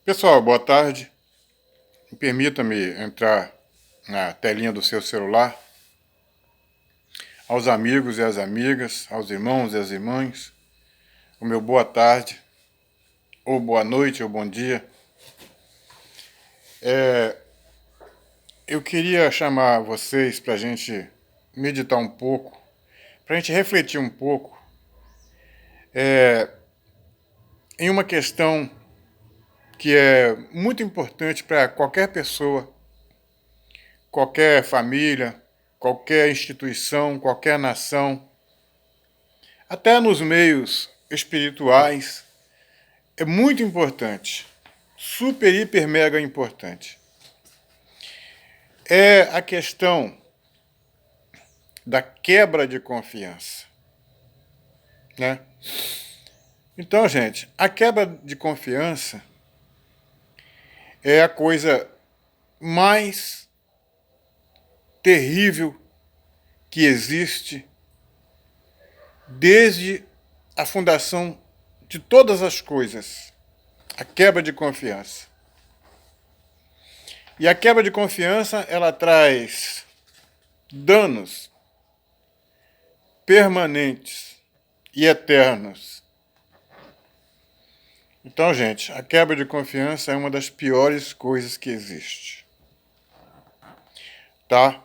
Pessoal, boa tarde. Permita-me entrar na telinha do seu celular. Aos amigos e às amigas, aos irmãos e às irmãs, o meu boa tarde, ou boa noite, ou bom dia. Eu queria chamar vocês para a gente meditar um pouco, para a gente refletir um pouco em uma questão que é muito importante para qualquer pessoa, qualquer família, qualquer instituição, qualquer nação, até nos meios espirituais, é muito importante, super, hiper, mega importante. É a questão da quebra de confiança, né? Então, gente, a quebra de confiança é a coisa mais terrível que existe desde a fundação de todas as coisas, a quebra de confiança. E a quebra de confiança, ela traz danos permanentes e eternos. Então, gente, a quebra de confiança é uma das piores coisas que existe. Tá?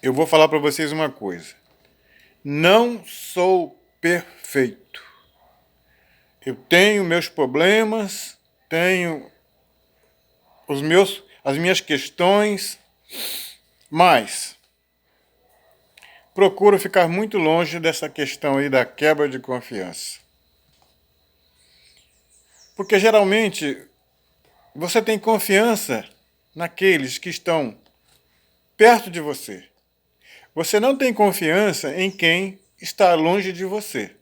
Eu vou falar para vocês uma coisa. Não sou perfeito. Eu tenho meus problemas, tenho as minhas questões, mas procuro ficar muito longe dessa questão aí da quebra de confiança. Porque geralmente você tem confiança naqueles que estão perto de você. Você não tem confiança em quem está longe de você,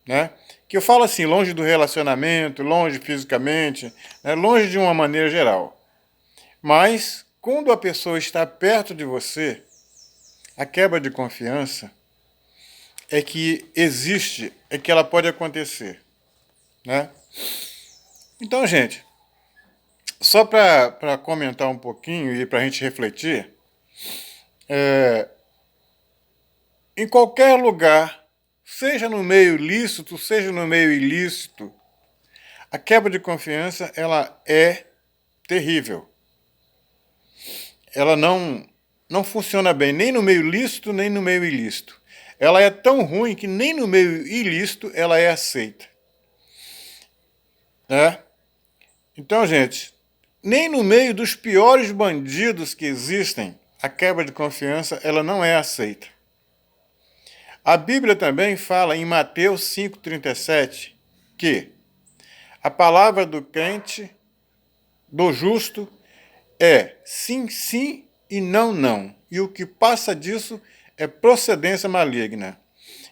né? Que eu falo assim, longe do relacionamento, longe fisicamente, né? Longe de uma maneira geral. Mas quando a pessoa está perto de você, a quebra de confiança é que existe, é que ela pode acontecer, né? Então, gente, só para comentar um pouquinho e para a gente refletir, em qualquer lugar, seja no meio lícito, seja no meio ilícito, a quebra de confiança ela é terrível. Ela não funciona bem nem no meio lícito, nem no meio ilícito. Ela é tão ruim que nem no meio ilícito ela é aceita, né? Então, gente, nem no meio dos piores bandidos que existem, a quebra de confiança ela não é aceita. A Bíblia também fala em Mateus 5,37 que a palavra do crente, do justo, é sim, sim e não, não. E o que passa disso é procedência maligna.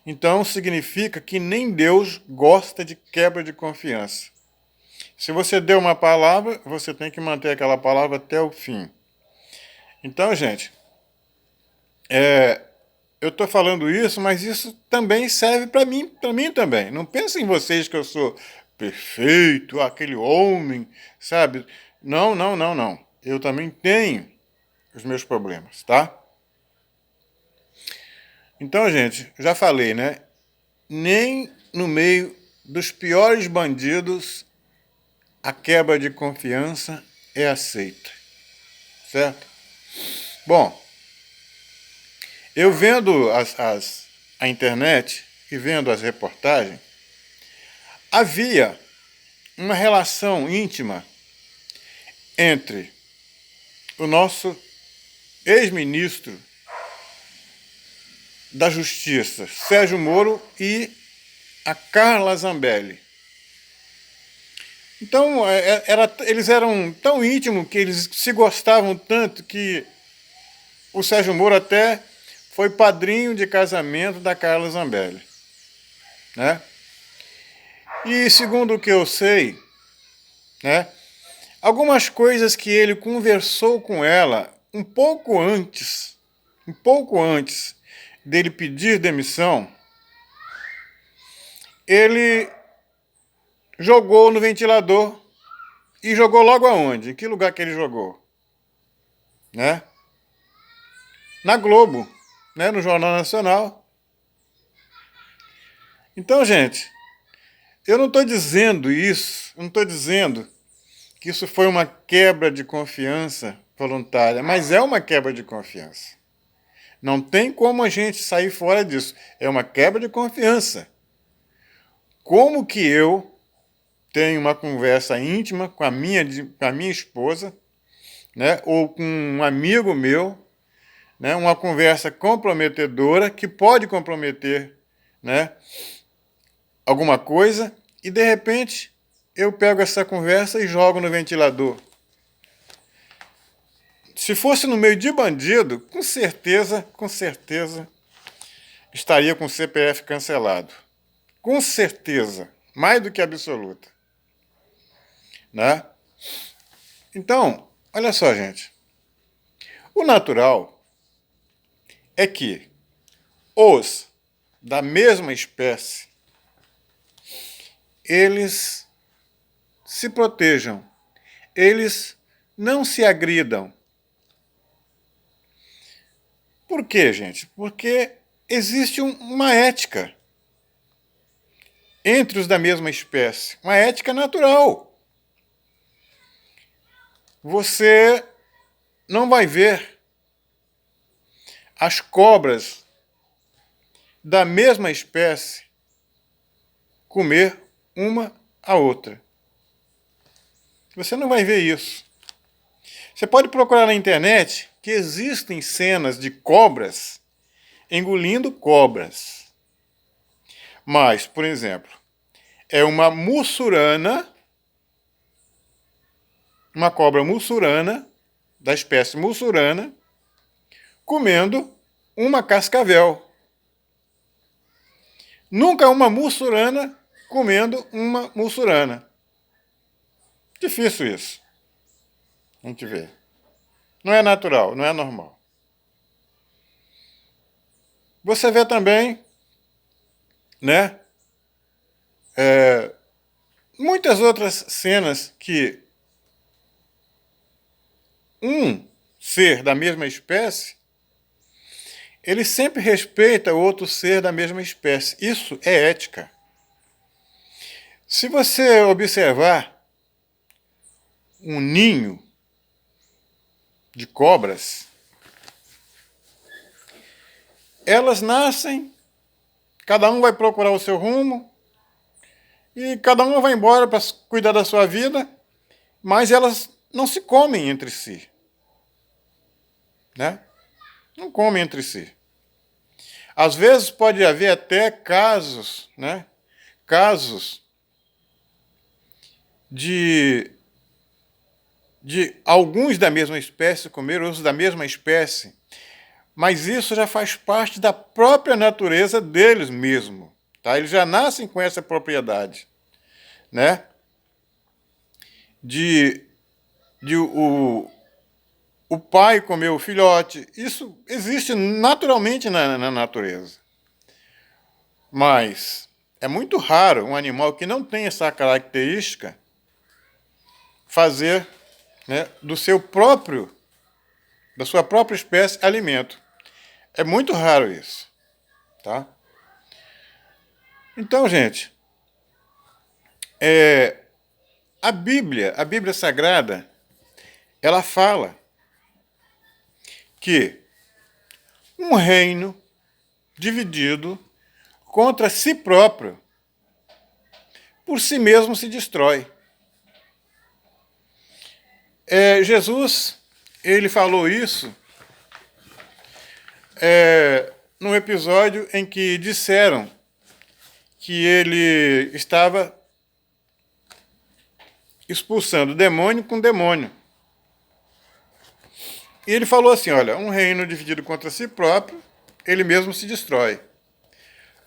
Então significa que nem Deus gosta de quebra de confiança. Se você deu uma palavra, você tem que manter aquela palavra até o fim. Então, gente, eu estou falando isso, mas isso também serve para mim também. Não pensem em vocês que eu sou perfeito, aquele homem, sabe? Não, não, não, não. Eu também tenho os meus problemas, tá? Então, gente, já falei, né? Nem no meio dos piores bandidos a quebra de confiança é aceita, certo? Bom, eu vendo a internet e vendo as reportagens, havia uma relação íntima entre o nosso ex-ministro da Justiça, Sérgio Moro, e a Carla Zambelli. Então, eles eram tão íntimos que eles se gostavam tanto que o Sérgio Moro até foi padrinho de casamento da Carla Zambelli, né? E segundo o que eu sei, né, algumas coisas que ele conversou com ela um pouco antes dele pedir demissão, ele jogou no ventilador e jogou logo aonde? Em que lugar que ele jogou? Né? Na Globo, né? No Jornal Nacional. Então, gente, eu não estou dizendo isso, eu não estou dizendo que isso foi uma quebra de confiança voluntária, mas é uma quebra de confiança. Não tem como a gente sair fora disso. É uma quebra de confiança. Como que eu tenho uma conversa íntima com a minha esposa, né, ou com um amigo meu, né, uma conversa comprometedora que pode comprometer, né, alguma coisa, e de repente eu pego essa conversa e jogo no ventilador. Se fosse no meio de bandido, com certeza, estaria com o CPF cancelado. Com certeza, mais do que absoluta. Né? Então, olha só, gente. O natural é que os da mesma espécie, eles se protejam, eles não se agridam. Por quê, gente? Porque existe uma ética entre os da mesma espécie, uma ética natural. Você não vai ver as cobras da mesma espécie comer uma a outra. Você não vai ver isso. Você pode procurar na internet que existem cenas de cobras engolindo cobras. Mas, por exemplo, é uma mussurana, uma cobra mussurana, da espécie mussurana, comendo uma cascavel. Nunca uma mussurana comendo uma mussurana. Difícil isso. A gente vê. Não é natural, não é normal. Você vê também, né, muitas outras cenas que um ser da mesma espécie, ele sempre respeita o outro ser da mesma espécie. Isso é ética. Se você observar um ninho de cobras, elas nascem, cada um vai procurar o seu rumo, e cada um vai embora para cuidar da sua vida, mas elas não se comem entre si. Né? Não comem entre si. Às vezes pode haver até casos, né? Casos de alguns da mesma espécie comer outros da mesma espécie, mas isso já faz parte da própria natureza deles mesmo, tá? Eles já nascem com essa propriedade, né? O pai comer o filhote, isso existe naturalmente na natureza. Mas é muito raro um animal que não tem essa característica fazer, né, da sua própria espécie, alimento. É muito raro isso, tá? Então, gente, a Bíblia Sagrada, ela fala que um reino dividido contra si próprio, por si mesmo se destrói. Jesus, ele falou isso num episódio em que disseram que ele estava expulsando demônio com demônio. E ele falou assim, olha, um reino dividido contra si próprio, ele mesmo se destrói.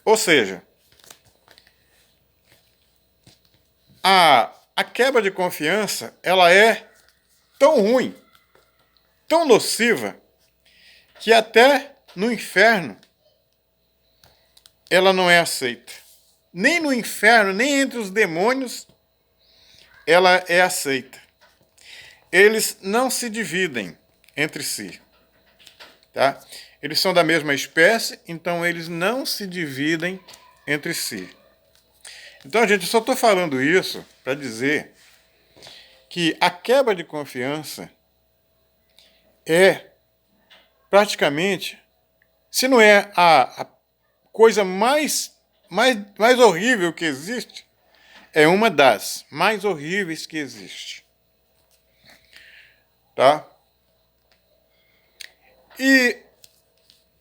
Ou seja, a quebra de confiança, ela é tão ruim, tão nociva, que até no inferno ela não é aceita. Nem no inferno, nem entre os demônios, ela é aceita. Eles não se dividem entre si, tá? Eles são da mesma espécie, então eles não se dividem entre si. Então, gente, eu só estou falando isso para dizer que a quebra de confiança é praticamente, se não é a coisa mais horrível que existe, é uma das mais horríveis que existe. Tá? E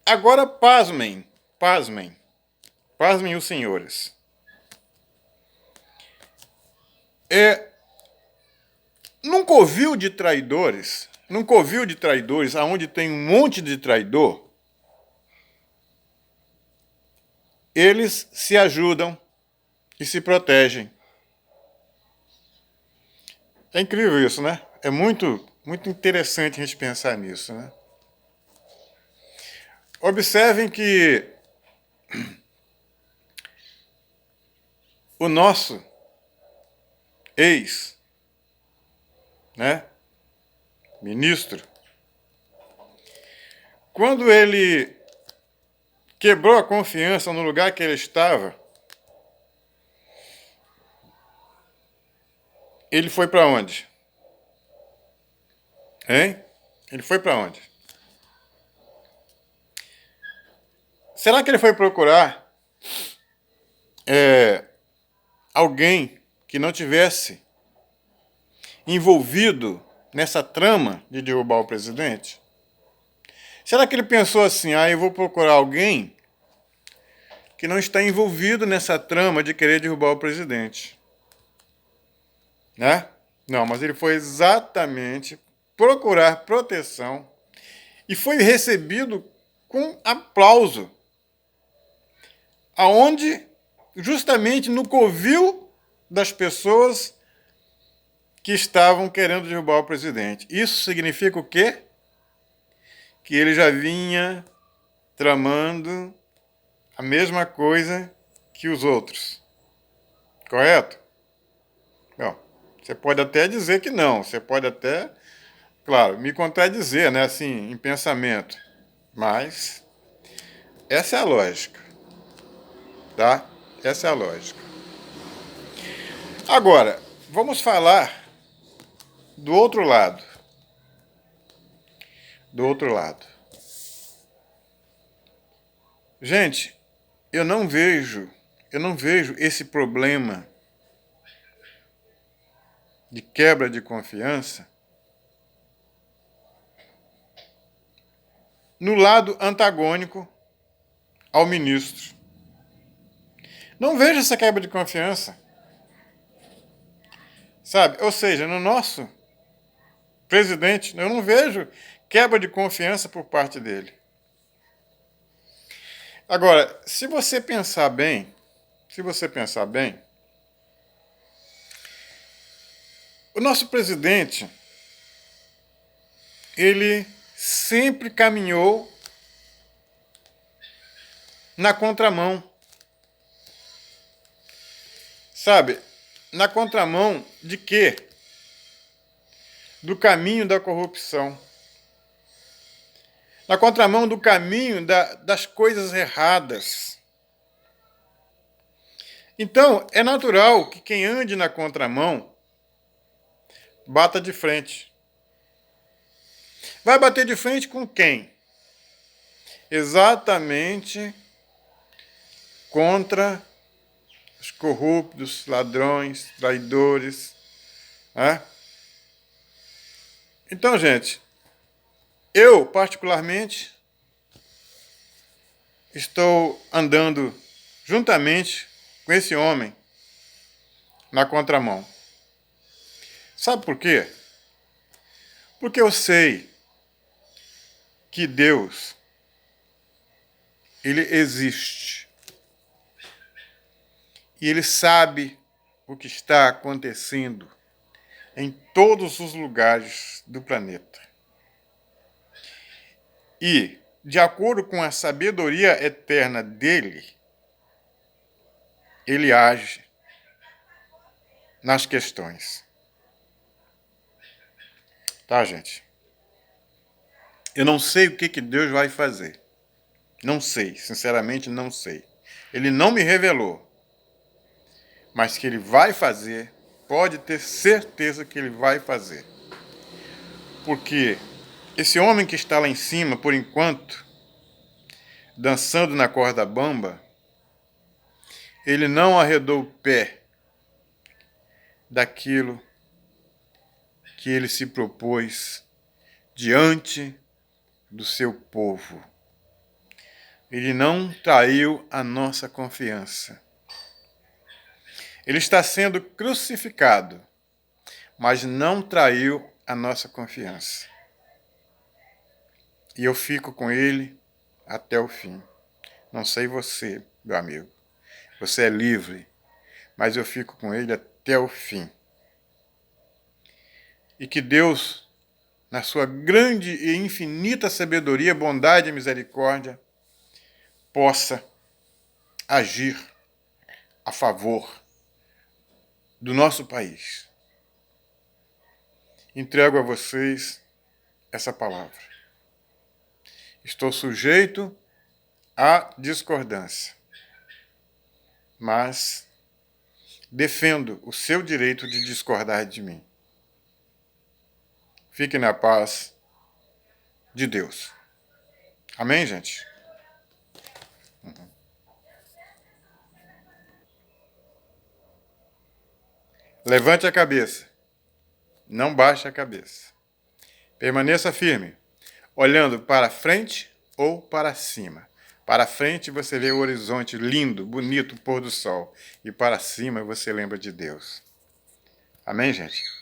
agora pasmem os senhores. Nunca ouviu de traidores? Nunca ouviu de traidores aonde tem um monte de traidor? Eles se ajudam e se protegem. É incrível isso, né? É muito interessante a gente pensar nisso, né? Observem que o nosso ex, né, ministro, quando ele quebrou a confiança no lugar que ele estava, ele foi para onde? Hein? Ele foi para onde? Será que ele foi procurar alguém que não tivesse envolvido nessa trama de derrubar o presidente? Será que ele pensou assim, eu vou procurar alguém que não está envolvido nessa trama de querer derrubar o presidente? Né? Não, mas ele foi exatamente procurar proteção e foi recebido com aplauso. Aonde, justamente no covil das pessoas que estavam querendo derrubar o presidente. Isso significa o quê? Que ele já vinha tramando a mesma coisa que os outros. Correto? Bom, você pode até dizer que não, você pode até, claro, me contradizer, né, assim, em pensamento. Mas essa é a lógica, tá? Essa é a lógica. Agora, vamos falar do outro lado. Do outro lado. Gente, eu não vejo esse problema de quebra de confiança no lado antagônico ao ministro. Não vejo essa quebra de confiança. Sabe? Ou seja, no nosso presidente, eu não vejo quebra de confiança por parte dele. Agora, se você pensar bem, o nosso presidente, ele sempre caminhou na contramão. Sabe? Na contramão de quê? Do caminho da corrupção. Na contramão do caminho das coisas erradas. Então, é natural que quem ande na contramão bata de frente. Vai bater de frente com quem? Exatamente contra os corruptos, ladrões, traidores. Né? Então, gente, eu, particularmente, estou andando juntamente com esse homem na contramão. Sabe por quê? Porque eu sei que Deus, ele existe. E ele sabe o que está acontecendo em todos os lugares do planeta. E, de acordo com a sabedoria eterna dele, ele age nas questões. Tá, gente? Eu não sei o que Deus vai fazer. Não sei, sinceramente não sei. Ele não me revelou. Mas que ele vai fazer, pode ter certeza que ele vai fazer. Porque esse homem que está lá em cima, por enquanto, dançando na corda bamba, ele não arredou o pé daquilo que ele se propôs diante do seu povo. Ele não traiu a nossa confiança. Ele está sendo crucificado, mas não traiu a nossa confiança. E eu fico com ele até o fim. Não sei você, meu amigo. Você é livre, mas eu fico com ele até o fim. E que Deus, na sua grande e infinita sabedoria, bondade e misericórdia, possa agir a favor do nosso país. Entrego a vocês essa palavra. Estou sujeito à discordância, mas defendo o seu direito de discordar de mim. Fique na paz de Deus. Amém, gente? Levante a cabeça. Não baixe a cabeça. Permaneça firme, olhando para frente ou para cima. Para frente você vê o horizonte lindo, bonito, o pôr do sol. E para cima você lembra de Deus. Amém, gente?